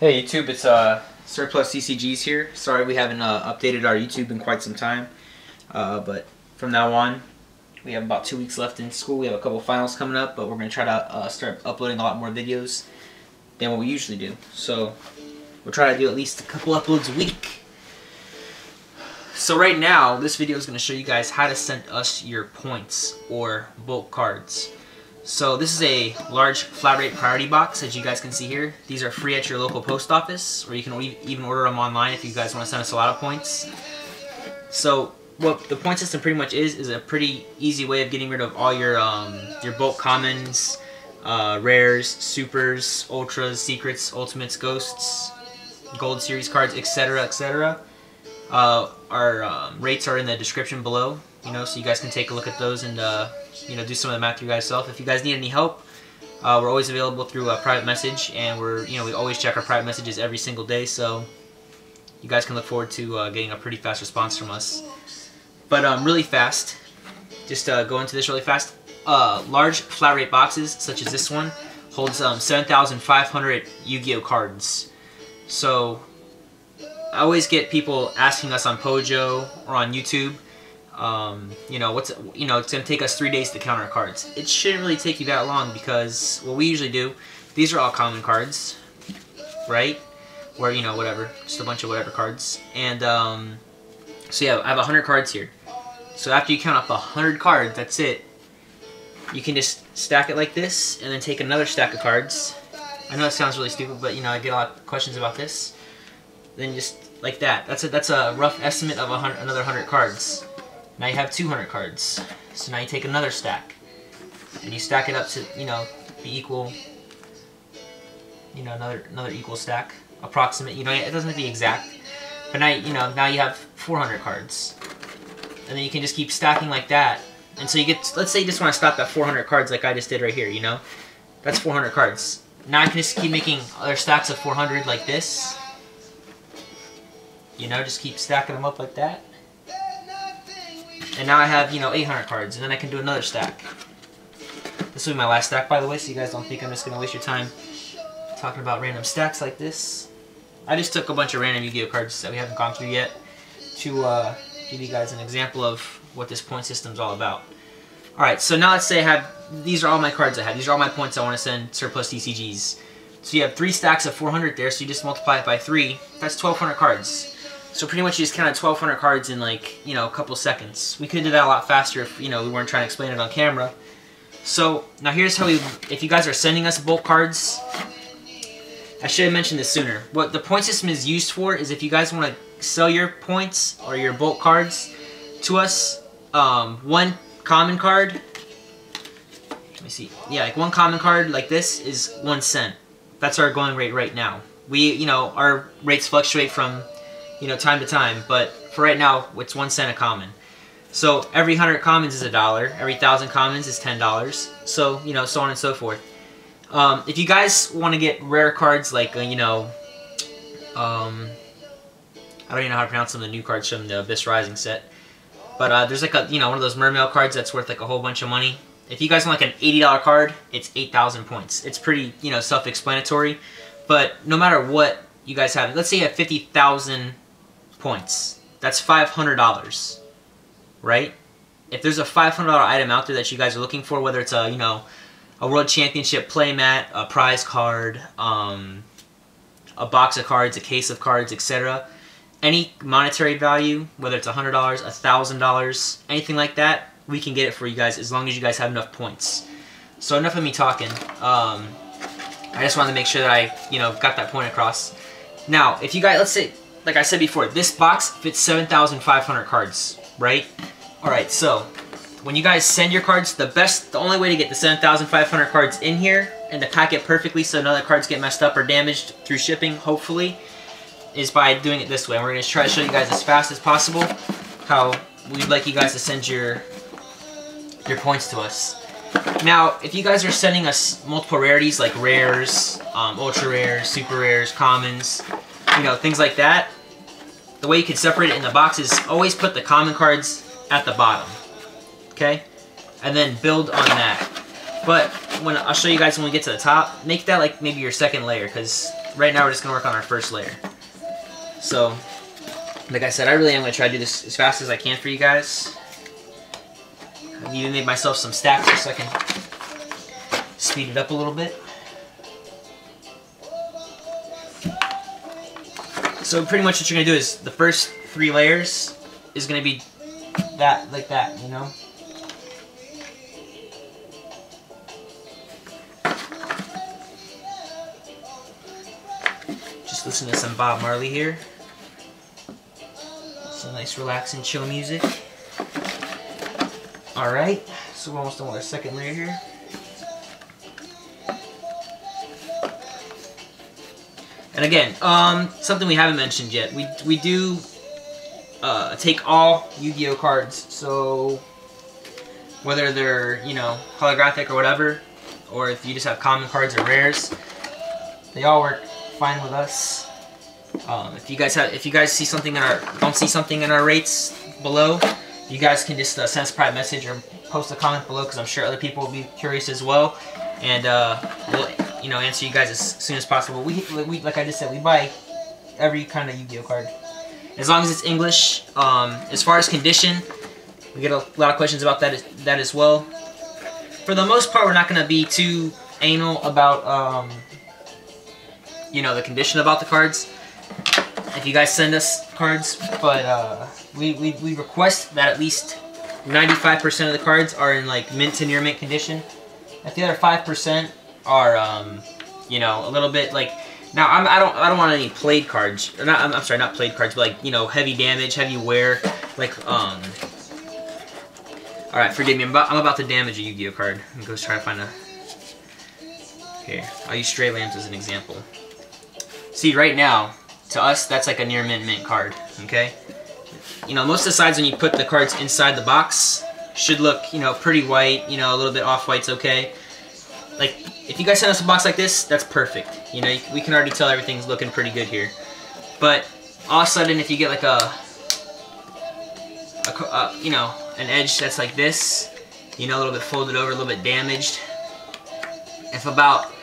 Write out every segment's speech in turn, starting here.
Hey YouTube, it's Surplus CCGs here. Sorry we haven't updated our YouTube in quite some time, but from now on we have about 2 weeks left in school. We have a couple finals coming up, but we're going to try to start uploading a lot more videos than what we usually do. So we'll try to do at least a couple uploads a week. So right now this video is going to show you guys how to send us your points or bulk cards. So this is a large flat rate priority box, as you guys can see here. These are free at your local post office, or you can even order them online if you guys want to send us a lot of points. So what the point system pretty much is a pretty easy way of getting rid of all your bulk commons, rares, supers, ultras, secrets, ultimates, ghosts, gold series cards, etc., etc. Our rates are in the description below, so you guys can take a look at those and do some of the math you guys yourself. If you guys need any help, we're always available through a private message, and we always check our private messages every single day, so you guys can look forward to getting a pretty fast response from us. But really fast, just go into this really fast. Large flat rate boxes such as this one holds 7,500 Yu-Gi-Oh cards. So I always get people asking us on Pojo or on YouTube, it's gonna take us 3 days to count our cards. It shouldn't really take you that long, because what we usually do, these are all common cards, right? Or whatever, just a bunch of whatever cards. And so yeah, I have 100 cards here. So after you count up 100 cards, that's it. You can just stack it like this, and then take another stack of cards. I know it sounds really stupid, but I get a lot of questions about this. Then just like that. That's a rough estimate of another 100 cards. Now you have 200 cards. So now you take another stack, and you stack it up to be equal. Another equal stack, approximate. It doesn't have to be exact. But now now you have 400 cards, and then you can just keep stacking like that. And so you get, let's say you just want to stop at 400 cards like I just did right here. That's 400 cards. Now I can just keep making other stacks of 400 like this. Just keep stacking them up like that. And now I have, 800 cards, and then I can do another stack. This will be my last stack, by the way, so you guys don't think I'm just going to waste your time talking about random stacks like this. I just took a bunch of random Yu-Gi-Oh cards that we haven't gone through yet to give you guys an example of what this point system is all about. Alright, so now let's say these are all my cards I have. These are all my points I want to send surplus DCGs. So you have 3 stacks of 400 there, so you just multiply it by 3. That's 1,200 cards. So pretty much you just counted 1,200 cards in a couple seconds. We could do that a lot faster if we weren't trying to explain it on camera. So now here's how if you guys are sending us bulk cards, I should have mentioned this sooner. What the point system is used for is if you guys want to sell your points or your bulk cards to us, one common card, let me see, yeah, like one common card like this is 1 cent. That's our going rate right now. Our rates fluctuate from time to time, but for right now, it's 1 cent a common. So every 100 commons is $1. Every 1,000 commons is $10. So so on and so forth. If you guys want to get rare cards like I don't even know how to pronounce some of the new cards from the Abyss Rising set, but there's like a one of those mermail cards that's worth like a whole bunch of money. If you guys want like an $80 card, it's 8,000 points. It's pretty self-explanatory. But no matter what you guys have, let's say you have 50,000 points. That's $500, right? If there's a $500 item out there that you guys are looking for, whether it's a World Championship playmat, a prize card, a box of cards, a case of cards, etc., any monetary value, whether it's $100, $1,000, anything like that, we can get it for you guys as long as you guys have enough points. So enough of me talking. I just wanted to make sure that I got that point across. Now, if you guys, let's say, like I said before, this box fits 7,500 cards, right? Alright, so when you guys send your cards, the only way to get the 7,500 cards in here and to pack it perfectly so none of the cards get messed up or damaged through shipping, hopefully, is by doing it this way. And we're going to try to show you guys as fast as possible how we'd like you guys to send your points to us. Now, if you guys are sending us multiple rarities like rares, ultra rares, super rares, commons, things like that, the way you can separate it in the box is always put the common cards at the bottom, okay? And then build on that. But I'll show you guys when we get to the top, make that like maybe your second layer, because right now we're just gonna work on our first layer. So, like I said, I really am gonna try to do this as fast as I can for you guys. I've even made myself some stacks just so I can speed it up a little bit. So pretty much what you're gonna do is the first 3 layers is gonna be that, like that, you know. Just listen to some Bob Marley here. Some nice relaxing chill music. Alright, so we're almost done with our second layer here. And again, something we haven't mentioned yet, we do take all Yu-Gi-Oh cards, so whether they're, you know, holographic or whatever, or if you just have common cards or rares, they all work fine with us. If you guys see something in don't see something in our rates below, you guys can just send us a private message or post a comment below, because I'm sure other people will be curious as well, and we'll, you know, answer you guys as soon as possible. We like I just said, we buy every kind of Yu-Gi-Oh card, as long as it's English. As far as condition, we get a lot of questions about that as well. For the most part, we're not going to be too anal about you know, the condition about the cards. If you guys send us cards, but we request that at least 95% of the cards are in like mint to near mint condition. If the other 5% are you know, a little bit like, now I don't want any played cards. Or not, I'm sorry, not played cards, but like, you know, heavy damage, heavy wear, like all right, forgive me. I'm about to damage a Yu-Gi-Oh card. I'm going to try to find a. Here, I'll use Stray Lambs as an example. See, right now, to us, that's like a near mint card, okay? You know, most of the sides when you put the cards inside the box should look, you know, pretty white, you know, a little bit off-white's okay. Like, if you guys send us a box like this, that's perfect. You know, we can already tell everything's looking pretty good here. But all of a sudden, if you get like you know, an edge that's like this, you know, a little bit folded over, a little bit damaged. If about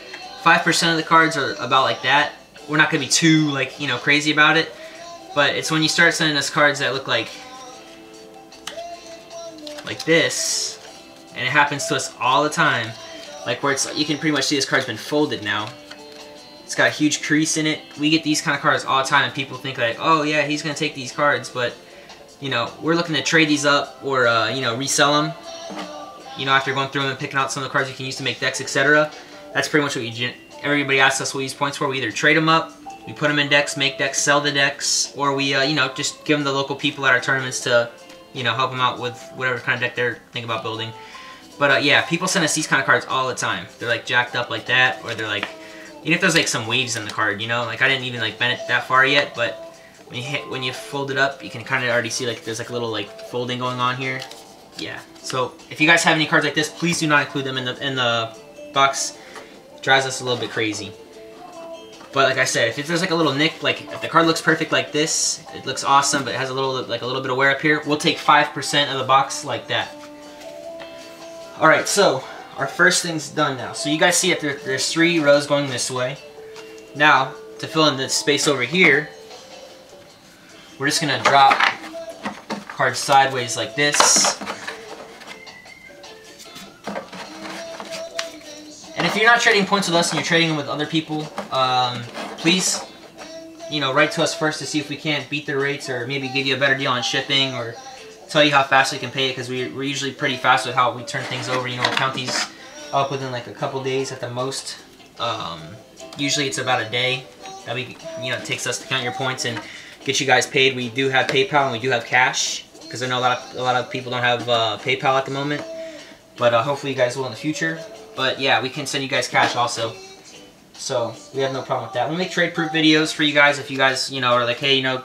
5% of the cards are about like that, we're not going to be too, like, you know, crazy about it. But it's when you start sending us cards that look like this, and it happens to us all the time, like where it's, you can pretty much see this card's been folded now. It's got a huge crease in it. We get these kind of cards all the time, and people think like, oh yeah, he's going to take these cards, but, you know, we're looking to trade these up or, you know, resell them, you know, after going through them and picking out some of the cards you can use to make decks, etc. That's pretty much what everybody asks us what we use points for. We either trade them up, we put them in decks, make decks, sell the decks, or we, you know, just give them to the local people at our tournaments to, you know, help them out with whatever kind of deck they're thinking about building. But yeah, people send us these kind of cards all the time. They're like jacked up like that, or they're like, even if there's like some waves in the card, you know, like I didn't even like bend it that far yet, but when you fold it up, you can kind of already see like there's like a little like folding going on here. Yeah. So if you guys have any cards like this, please do not include them in the box. It drives us a little bit crazy. But like I said, if there's like a little nick, like if the card looks perfect like this, it looks awesome, but it has a little bit of wear up here, we'll take 5% of the box like that. All right, so our first thing's done now. So you guys see it, there's 3 rows going this way. Now, to fill in the space over here, we're just gonna drop cards sideways like this. And if you're not trading points with us and you're trading them with other people, please, you know, write to us first to see if we can't beat their rates or maybe give you a better deal on shipping or tell you how fast we can pay it, because we're usually pretty fast with how we turn things over. You know, we'll count these up within like a couple days at the most. Usually it's about a day that it takes us to count your points and get you guys paid. We do have PayPal and we do have cash, because I know a lot of people don't have PayPal at the moment, but hopefully you guys will in the future. But yeah, we can send you guys cash also, so we have no problem with that. We make trade-proof videos for you guys if you guys, you know, are like, hey, you know,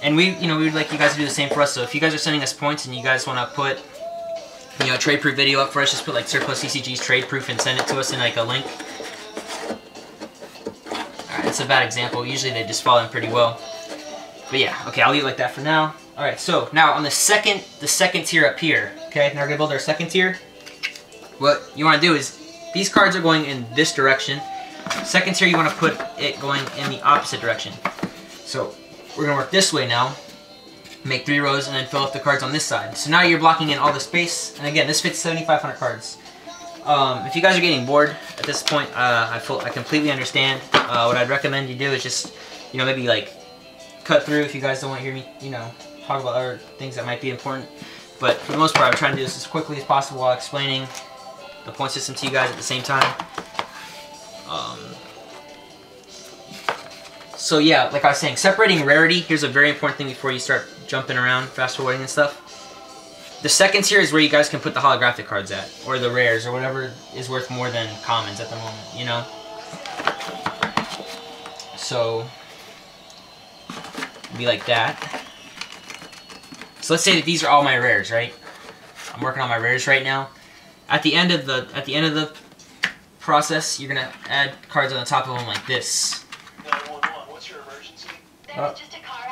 and we would like you guys to do the same for us. So if you guys are sending us points and you guys want to put, you know, a trade-proof video up for us, just put like Surplus CCG's trade-proof and send it to us in like a link. Alright, that's a bad example. Usually they just fall in pretty well. But yeah, okay, I'll leave it like that for now. Alright, so now on the second tier up here, okay, now we're gonna build our second tier. What you want to do is, these cards are going in this direction. Second tier, you want to put it going in the opposite direction. So we're going to work this way now. Make 3 rows and then fill up the cards on this side. So now you're blocking in all the space. And again, this fits 7,500 cards. If you guys are getting bored at this point, I completely understand. What I'd recommend you do is just, you know, maybe like cut through if you guys don't want to hear me, you know, talk about other things that might be important. But for the most part, I'm trying to do this as quickly as possible while explaining the point system to you guys at the same time. So yeah, like I was saying, separating rarity, here's a very important thing before you start jumping around, fast forwarding and stuff. The second tier is where you guys can put the holographic cards at, or the rares, or whatever is worth more than commons at the moment, you know? So, it'd be like that. So let's say that these are all my rares, right? I'm working on my rares right now. At the end of the process, you're gonna add cards on the top of them like this. Oh,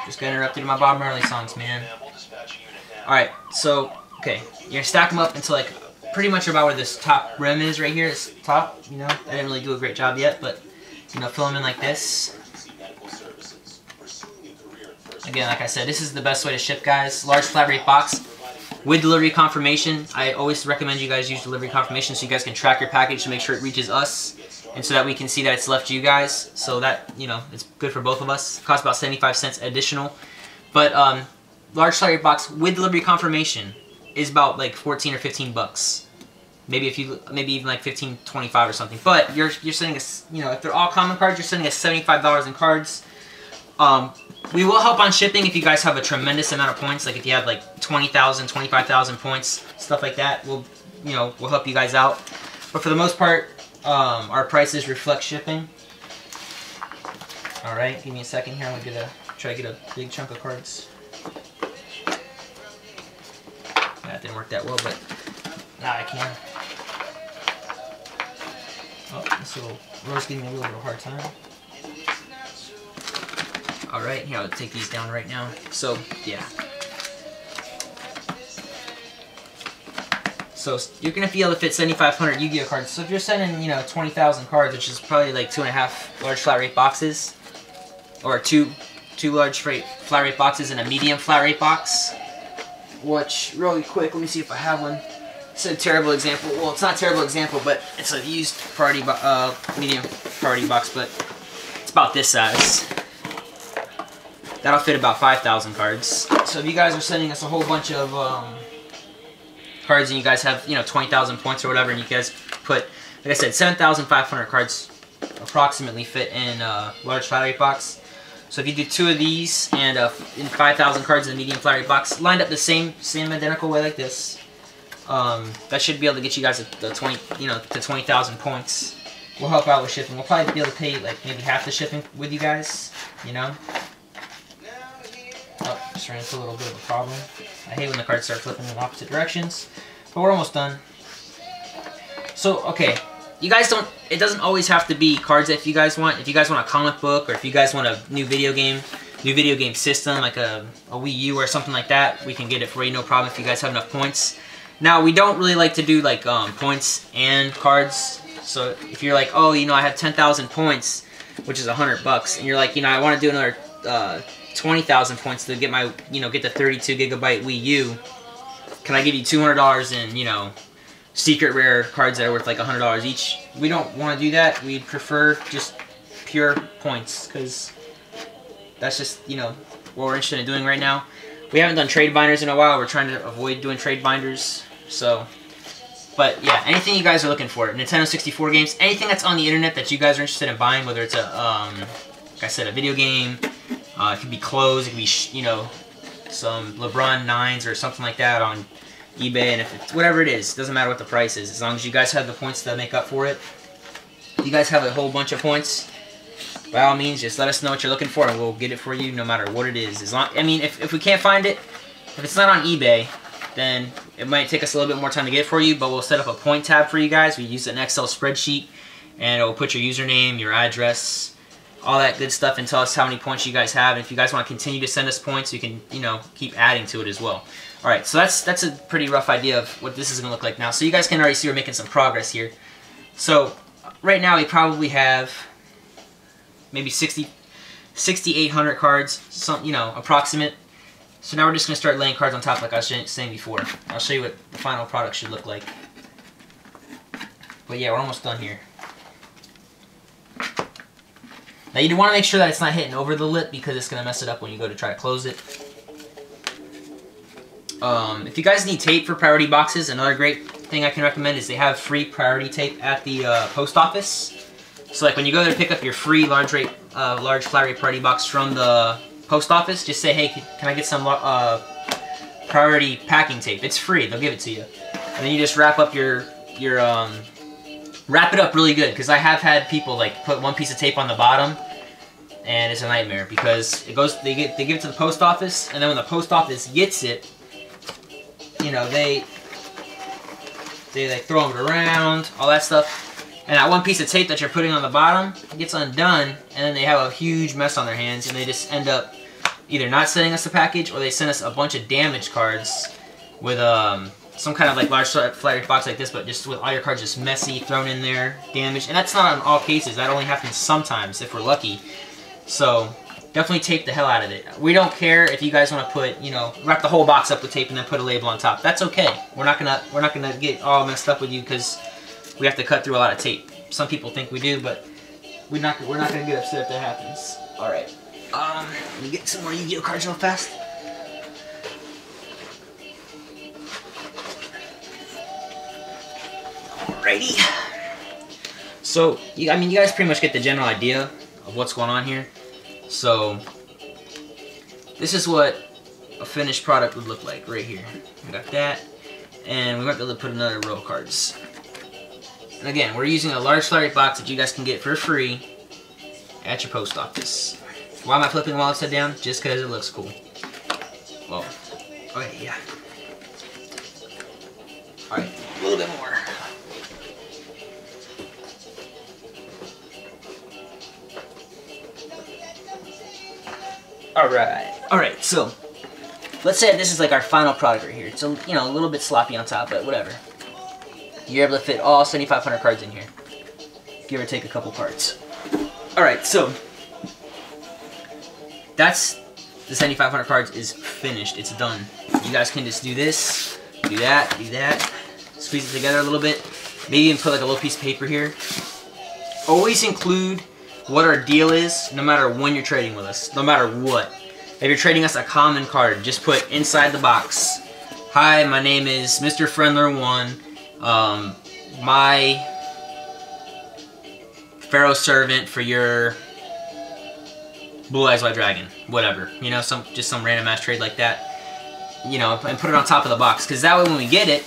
just got interrupted in my Bob Marley songs, man. Alright, so, okay, you're gonna stack them up until like pretty much about where this top rim is right here. This top, you know, I didn't really do a great job yet, but, you know, fill them in like this. Again, like I said, this is the best way to ship, guys. Large flat rate box with delivery confirmation. I always recommend you guys use delivery confirmation so you guys can track your package to make sure it reaches us, and so that we can see that it's left you guys, so that, you know, it's good for both of us. It costs about 75 cents additional. But large flat rate box with delivery confirmation is about like 14 or 15 bucks. Maybe even like 15, 25 or something. But you're sending us, you know, if they're all common cards, you're sending us $75 in cards. We will help on shipping if you guys have a tremendous amount of points. Like if you have like 20,000, 25,000 points, stuff like that. We'll help you guys out. But for the most part, our prices reflect shipping. All right, give me a second here. I'm gonna try to get a big chunk of cards. That didn't work that well, but now I can. Oh, this little row's giving me a little bit of a hard time. Alright, here, I'll take these down right now. So, yeah. So, you're going to be able to fit 7,500 Yu-Gi-Oh cards. So, if you're sending, you know, 20,000 cards, which is probably like 2.5 large flat rate boxes, or two large flat rate boxes and a medium flat rate box, which, really quick, let me see if I have one. It's a terrible example. Well, it's not a terrible example, but it's a used medium priority box, but it's about this size. That'll fit about 5,000 cards. So if you guys are sending us a whole bunch of cards and you guys have, you know, 20,000 points or whatever, and you guys put, like I said, 7,500 cards approximately fit in a large flat rate box. So if you do 2 of these and in 5,000 cards in the medium flat rate box, lined up the same identical way like this, that should be able to get you guys to 20,000 points. We'll help out with shipping. We'll probably be able to pay like maybe half the shipping with you guys, you know. Oh, just ran into a little bit of a problem. I hate when the cards start flipping in opposite directions, but we're almost done. So, okay, you guys don't, it doesn't always have to be cards if you guys want. If you guys want a comic book, or if you guys want a new video game system, like a Wii U or something like that, we can get it for you, no problem, if you guys have enough points. Now, we don't really like to do like points and cards. So if you're like, oh, you know, I have 10,000 points, which is $100, and you're like, you know, I want to do another 20,000 points to get my, you know, get the 32 gigabyte Wii U. Can I give you $200 in, you know, secret rare cards that are worth like $100 each? We don't want to do that. We'd prefer just pure points, because that's just, you know, what we're interested in doing right now. We haven't done trade binders in a while. We're trying to avoid doing trade binders. So, but yeah, anything you guys are looking for, Nintendo 64 games, anything that's on the internet that you guys are interested in buying, whether it's a, like I said, a video game. It could be clothes, it could be, you know, some LeBron 9s or something like that on eBay, and if it's whatever it is, doesn't matter what the price is, as long as you guys have the points to make up for it. If you guys have a whole bunch of points, by all means, just let us know what you're looking for, and we'll get it for you no matter what it is. As long, I mean, if we can't find it, if it's not on eBay, then it might take us a little bit more time to get it for you, but we'll set up a point tab for you guys. We use an Excel spreadsheet, and it will put your username, your address, all that good stuff, and tell us how many points you guys have. And if you guys want to continue to send us points, you can, you know, keep adding to it as well. Alright, so that's a pretty rough idea of what this is going to look like now. So you guys can already see we're making some progress here. So right now we probably have maybe 6,800 cards, some, you know, approximate. So now we're just going to start laying cards on top like I was saying before. I'll show you what the final product should look like. But yeah, we're almost done here. Now you want to make sure that it's not hitting over the lip because it's going to mess it up when you go to try to close it. If you guys need tape for priority boxes, another great thing I can recommend is they have free priority tape at the post office. So like when you go there to pick up your free large flat rate priority box from the post office, just say, hey, can I get some priority packing tape? It's free. They'll give it to you. And then you just wrap up wrap it up really good, because I have had people like put one piece of tape on the bottom and it's a nightmare because it goes, they give it to the post office, and then when the post office gets it, you know, they throw it around, all that stuff, and that one piece of tape that you're putting on the bottom gets undone, and then they have a huge mess on their hands, and they just end up either not sending us the package, or they send us a bunch of damaged cards with some kind of like large flat rate box like this, but just with all your cards just messy, thrown in there, damaged. And that's not in all cases. That only happens sometimes if we're lucky. So definitely tape the hell out of it. We don't care if you guys want to put, you know, wrap the whole box up with tape and then put a label on top. That's okay. We're not gonna get all messed up with you because we have to cut through a lot of tape. Some people think we do, but we're not gonna get upset if that happens. All right. Let me get some more Yu-Gi-Oh cards real fast. Alrighty. So, I mean, you guys pretty much get the general idea of what's going on here. So, this is what a finished product would look like right here. We got that, and we might be able to put another row of cards. And again, we're using a large flat rate box that you guys can get for free at your post office. Why am I flipping while upside down? Just because it looks cool. Well, okay, yeah. Alright, a little bit more. Alright, so let's say this is like our final product right here. It's a, you know, a little bit sloppy on top, but whatever. You're able to fit all 7,500 cards in here. Give or take a couple parts. Alright, so that's the 7,500 cards is finished. It's done. You guys can just do this, do that, squeeze it together a little bit. Maybe even put like a little piece of paper here. Always include what our deal is, no matter when you're trading with us, no matter what. If you're trading us a common card, just put inside the box, hi, my name is Mr. Friendler1, my Pharaoh servant for your Blue Eyes White Dragon, whatever, you know, just some random ass trade like that, you know, and put it on top of the box, because that way when we get it,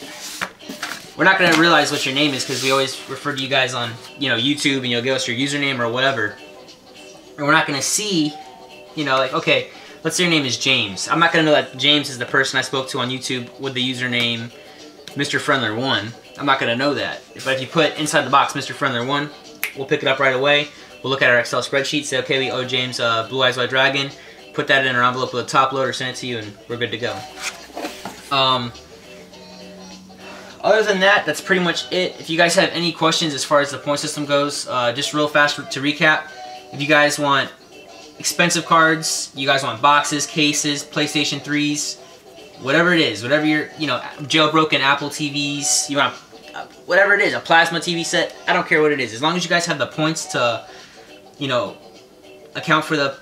we're not going to realize what your name is, because we always refer to you guys on, you know, YouTube, and you'll give us your username or whatever. And we're not going to see, you know, like, okay, let's say your name is James. I'm not going to know that James is the person I spoke to on YouTube with the username Mr. Friendler1. I'm not going to know that. But if you put inside the box Mr. Friendler1, we'll pick it up right away. We'll look at our Excel spreadsheet, say, okay, we owe James Blue Eyes White Dragon. Put that in our envelope with a top loader, send it to you, and we're good to go. Other than that, that's pretty much it. If you guys have any questions as far as the point system goes, just real fast to recap, if you guys want expensive cards, you guys want boxes, cases, PlayStation 3s, whatever it is, whatever you're, you know, jailbroken Apple TVs, you want, whatever it is, a plasma TV set, I don't care what it is. As long as you guys have the points to, you know, account for the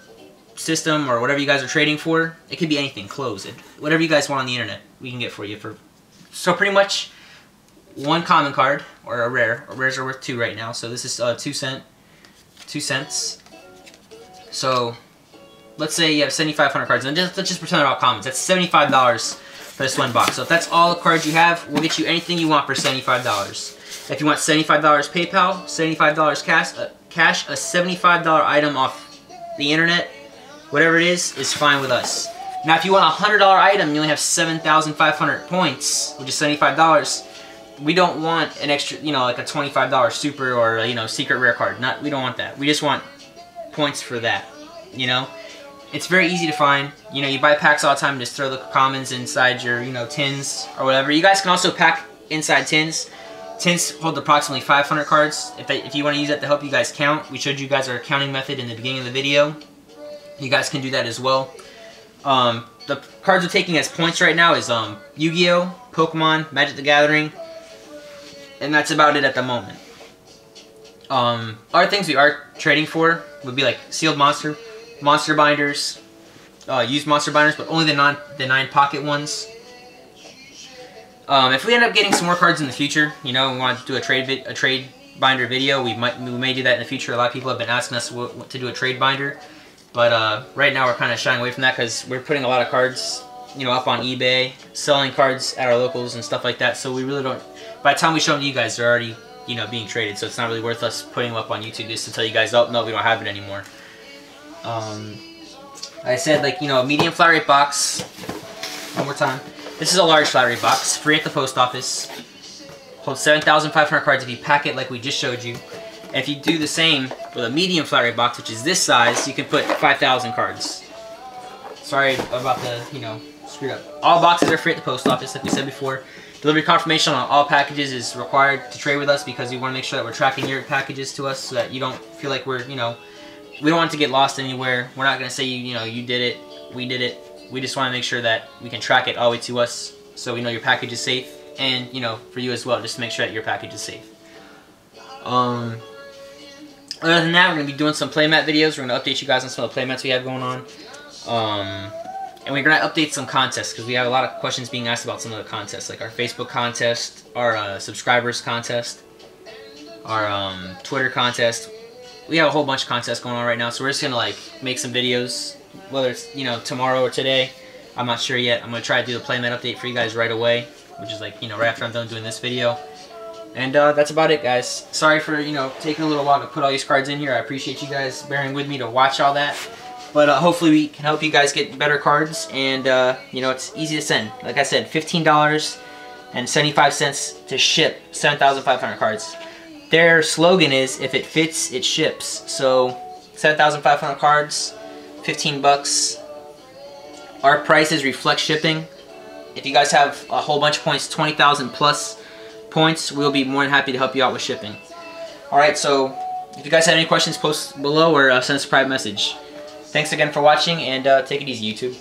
system or whatever you guys are trading for, it could be anything, clothes, whatever you guys want on the internet, we can get for you. So pretty much, one common card, or a rare. Rares are worth 2 right now, so this is 2 cents. So, let's say you have 7,500 cards, and let's just pretend they're all commons. That's $75 for this one box. So if that's all the cards you have, we'll get you anything you want for $75. If you want $75 PayPal, $75 cash, a $75 item off the internet, whatever it is fine with us. Now if you want a $100 item, you only have 7,500 points, which is $75. We don't want an extra, you know, like a $25 super or, you know, secret rare card. We don't want that. We just want points for that, you know? It's very easy to find. You know, you buy packs all the time, just throw the commons inside your, you know, tins or whatever. You guys can also pack inside tins. Tints hold approximately 500 cards. If you want to use that to help you guys count, we showed you guys our counting method in the beginning of the video. You guys can do that as well. The cards we're taking as points right now is Yu-Gi-Oh, Pokemon, Magic the Gathering, and that's about it at the moment. Other things we are trading for would be like sealed monster binders, used monster binders, but only the 9 pocket ones. If we end up getting some more cards in the future, you know, we want to do a trade binder video, we may do that in the future. A lot of people have been asking us what to do a trade binder, but right now we're kind of shying away from that because we're putting a lot of cards, you know, up on eBay, selling cards at our locals and stuff like that. So we really don't. By the time we show them to you guys, they're already, you know, being traded. So it's not really worth us putting them up on YouTube just to tell you guys, oh no, we don't have it anymore. I said, like, you know, a medium flat rate box. One more time. This is a large flat rate box, free at the post office. Holds 7,500 cards if you pack it like we just showed you. And if you do the same with a medium flat rate box, which is this size, you can put 5,000 cards. Sorry about the, you know, screwed up. All boxes are free at the post office, like we said before. Delivery confirmation on all packages is required to trade with us because we want to make sure that we're tracking your packages to us so that you don't feel like we're, you know, we don't want it to get lost anywhere. We're not going to say, you know, you did it, we did it. We just want to make sure that we can track it all the way to us so we know your package is safe, and, you know, for you as well, just to make sure that your package is safe. Other than that, we're going to be doing some playmat videos. We're going to update you guys on some of the playmats we have going on. And we're going to update some contests because we have a lot of questions being asked about some of the contests, like our Facebook contest, our subscribers contest, our Twitter contest. We have a whole bunch of contests going on right now, so we're just going to, like, make some videos, whether it's, you know, tomorrow or today. I'm not sure yet. I'm going to try to do the playmat update for you guys right away, which is, like, you know, right after I'm done doing this video. And that's about it, guys. Sorry for, you know, taking a little while to put all these cards in here. I appreciate you guys bearing with me to watch all that. But hopefully we can help you guys get better cards, and, you know, it's easy to send. Like I said, $15.75 to ship 7,500 cards. Their slogan is, if it fits, it ships. So 7,500 cards, 15 bucks. Our prices reflect shipping. If you guys have a whole bunch of points, 20,000 plus points, we'll be more than happy to help you out with shipping. Alright, so if you guys have any questions, post below or send us a private message. Thanks again for watching, and take it easy, YouTube.